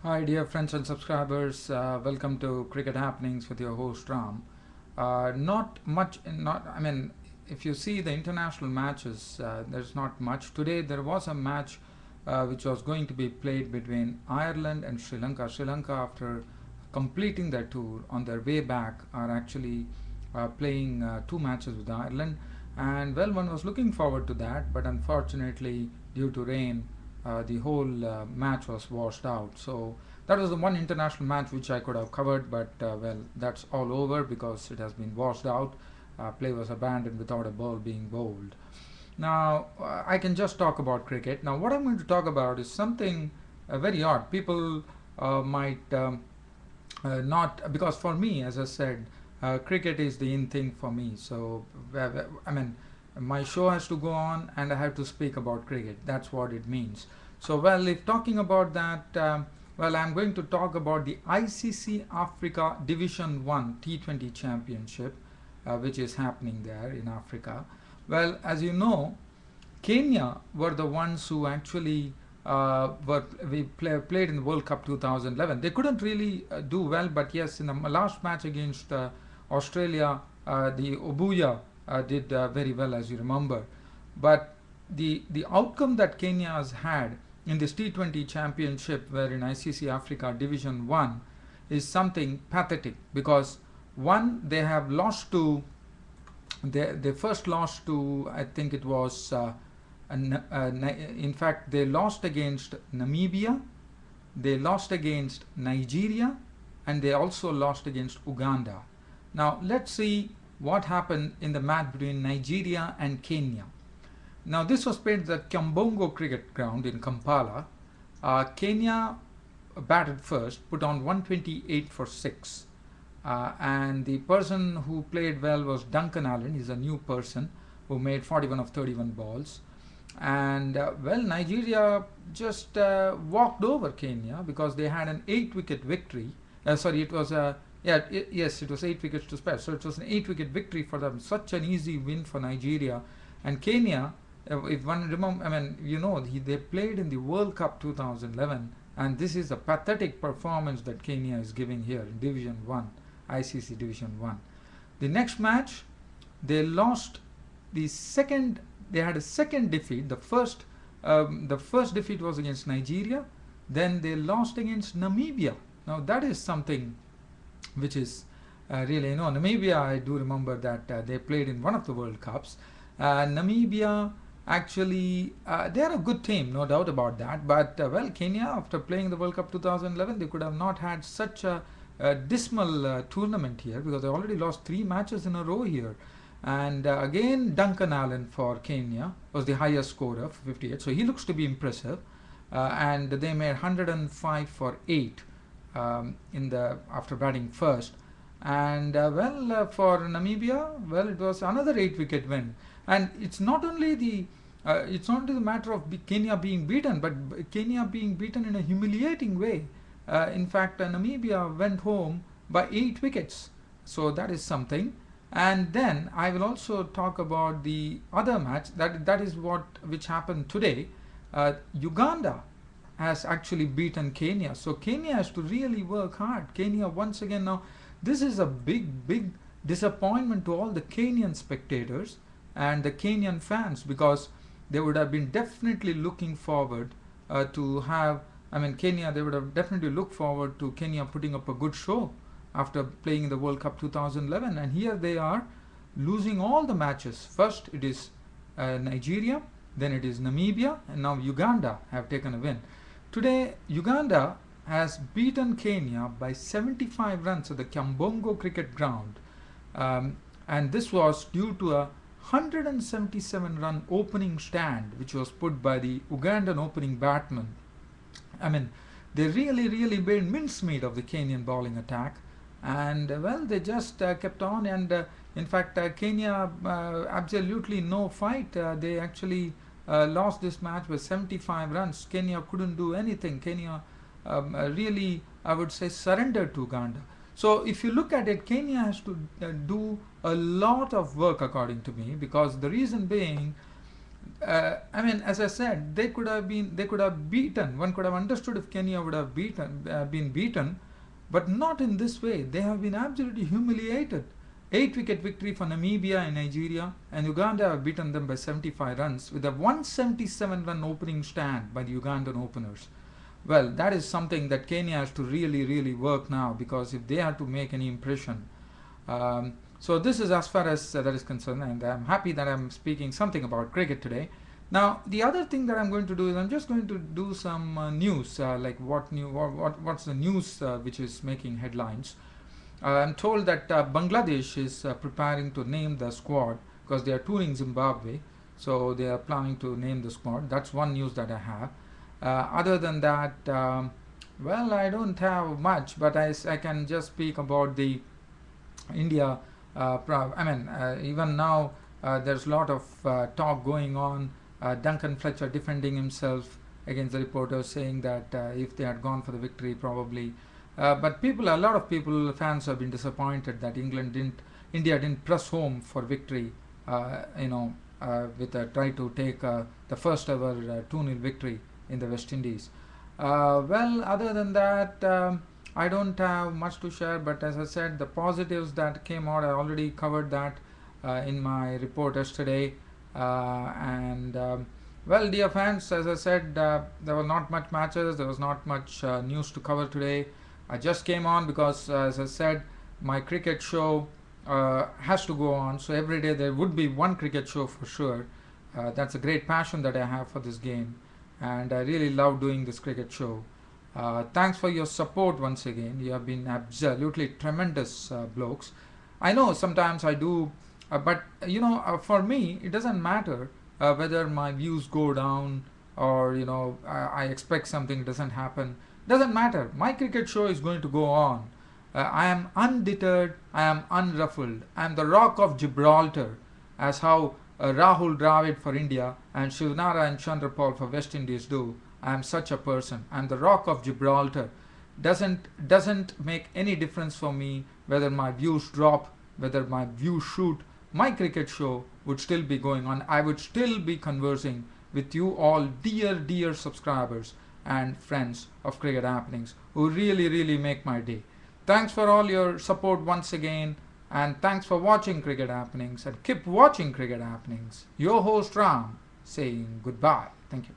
Hi, dear friends and subscribers. Welcome to Cricket Happenings with your host Ram. Not much. Not. I mean, if you see the international matches, there's not much. Today there was a match which was going to be played between Ireland and Sri Lanka. Sri Lanka, after completing their tour, on their way back, are actually playing two matches with Ireland. And well, one was looking forward to that, but unfortunately, due to rain, the whole match was washed out. So that was the one international match which I could have covered, but well, that's all over because it has been washed out. Play was abandoned without a ball being bowled. Now I can just talk about cricket. Now what I'm going to talk about is something very odd. People might not, because for me, as I said, cricket is the in thing for me. So I mean, my show has to go on, and I have to speak about cricket. That's what it means. So well, if talking about that, well, I'm going to talk about the ICC Africa Division 1 T20 Championship, which is happening there in Africa. Well, as you know, Kenya were the ones who actually played in the World Cup 2011. They couldn't really do well, but yes, in the last match against Australia, the Obuya did very well, as you remember. But the outcome that Kenya has had in this T20 championship, where in ICC Africa Division 1, is something pathetic, because one, they have lost to, they first lost to, I think it was in fact they lost against Namibia, they lost against Nigeria, and they also lost against Uganda. Now let's see what happened in the match between Nigeria and Kenya. Now this was played at the Kyambongo cricket ground in Kampala. Kenya batted first, put on 128 for 6. And the person who played well was Duncan Allen. He's a new person who made 41 of 31 balls. And well, Nigeria just walked over Kenya because they had an 8-wicket victory. Sorry, it was a yes, it was 8 wickets to spare. So it was an 8-wicket victory for them. Such an easy win for Nigeria. And Kenya, if one remember, I mean, you know, they played in the World Cup 2011, and this is a pathetic performance that Kenya is giving here in Division 1, ICC Division 1. The next match, they lost the second. They had a second defeat. The first defeat was against Nigeria. Then they lost against Namibia. Now that is something which is really, you know, Namibia, I do remember that they played in one of the World Cups. Namibia, actually, they are a good team, no doubt about that. But well, Kenya, after playing the World Cup 2011, they could have not had such a dismal tournament here, because they already lost 3 matches in a row here. And again, Duncan Allen for Kenya was the highest scorer, 58. So he looks to be impressive. And they made 105 for 8 after batting first. And well, for Namibia, well, it was another 8-wicket win. And it's not only the matter of Kenya being beaten, but Kenya being beaten in a humiliating way. In fact, Namibia went home by 8 wickets. So that is something. And then I will also talk about the other match, that is which happened today. Uganda has actually beaten Kenya. So Kenya has to really work hard. Kenya once again, now this is a big disappointment to all the Kenyan spectators and the Kenyan fans, because they would have been definitely looking forward to have, I mean, Kenya, they would have definitely looked forward to Kenya putting up a good show after playing in the World Cup 2011, and here they are losing all the matches. First it is Nigeria, then it is Namibia, and now Uganda have taken a win. Today Uganda has beaten Kenya by 75 runs at the Kyambongo cricket ground, and this was due to a 177 run opening stand which was put by the Ugandan opening batsman. I mean, they really made mincemeat of the Kenyan bowling attack. And well, they just kept on, and in fact Kenya, absolutely no fight. They actually lost this match with 75 runs. Kenya couldn't do anything. Kenya really, I would say, surrendered to Uganda. So if you look at it, Kenya has to do a lot of work, according to me, because the reason being, I mean, as I said, they could have beaten. One could have understood if Kenya would have been beaten, but not in this way. They have been absolutely humiliated. 8-wicket victory for Namibia and Nigeria, and Uganda have beaten them by 75 runs with a 177-run opening stand by the Ugandan openers. Well, that is something that Kenya has to really work now, because if they have to make any impression. So this is as far as that is concerned, and I'm happy that I'm speaking something about cricket today. Now, the other thing that I'm going to do is I'm just going to do some news, like what's the news which is making headlines. I'm told that Bangladesh is preparing to name the squad because they are touring Zimbabwe, so they are planning to name the squad. That's one news that I have. Other than that, well, I don't have much, but I can just speak about the India. Even now there's a lot of talk going on. Duncan Fletcher defending himself against the reporters, saying that if they had gone for the victory, probably. But a lot of people, fans, have been disappointed that India didn't press home for victory. With a try to take the first ever 2-0 victory in the West Indies. Well, other than that, I don't have much to share. But as I said, the positives that came out, I already covered that in my report yesterday. Well, dear fans, as I said, there were not much matches. There was not much news to cover today. I just came on because, as I said, my cricket show has to go on. So every day there would be one cricket show for sure. That's a great passion that I have for this game, and I really love doing this cricket show. Thanks for your support once again. You have been absolutely tremendous blokes. I know sometimes I do, but for me it doesn't matter whether my views go down or I expect something doesn't happen. Doesn't matter. My cricket show is going to go on. I am undeterred. I am unruffled. I am the rock of Gibraltar, as how Rahul Dravid for India and Shivnara and Chandrapal for West Indies do. I am such a person. I am the rock of Gibraltar. Doesn't make any difference for me whether my views drop, whether my views shoot. My cricket show would still be going on. I would still be conversing with you all, dear subscribers and friends of Cricket Happenings, who really make my day. Thanks for all your support once again, and thanks for watching Cricket Happenings, and keep watching Cricket Happenings. Your host Ram saying goodbye. Thank you.